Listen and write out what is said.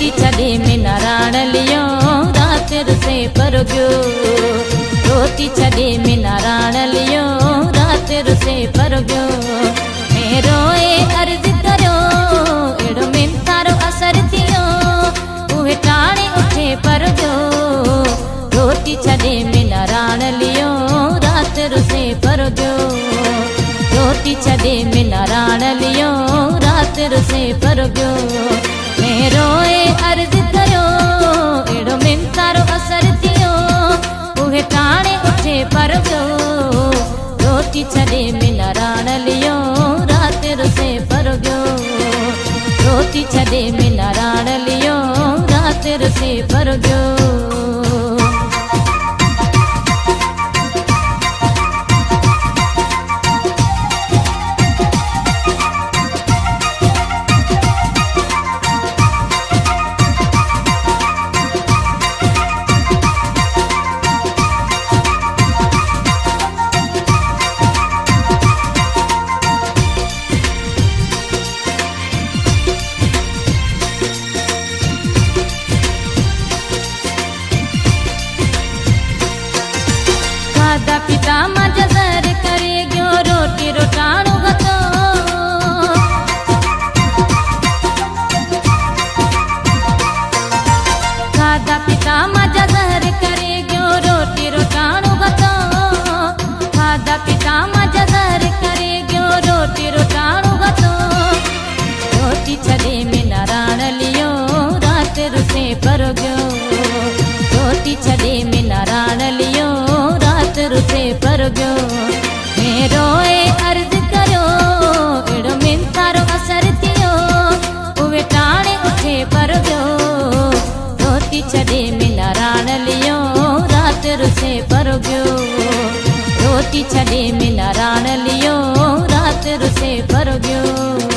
रोटी छॾे मिना राण लियो रात रुसे पर गयो। रोटी छॾे मिना राण लियो रात रुसे पर गयो। मैं रोए अर्ज करियो एड़ो मिन तारो असर थियो उहे टाणे उठे पर गयो। रोटी छॾे मिना राण लियो रात रुसे पर गयो। रोटी छॾे मिना राण लियो रात रुसे पर गयो। मैं रोए अर्ज करियो एड़ो मिन तारो असर थियो उहे टाणे उठे पर गयो। रोटी छॾे मिना राण लियो रात रुसे पर गयो। रोटी छॾे मिना राण लियो रात रुसे पर गयो। खादा पिता मजा जर करे गयो रोटी रोटाणो गतो। खादा पिता मजा जर करे गयो रोटी रोटाणो गतो। खादा पिता मजा जर करे गयो रोटी रोटाणो गतो। रोटी छॾे मिना राण लियो रात रुसे पर गयो। रोटी छॾे मिना राण लियो रात रुसे पर गयो। मैं रोए अर्ज करियो एड़ो मिन तारो असर थियो उहे टाणे उठे पर गयो। रोटी छॾे मिना राण लियो रात रुसे पर गयो। रोटी छॾे मिना राण लियो रात रुसे पर गयो।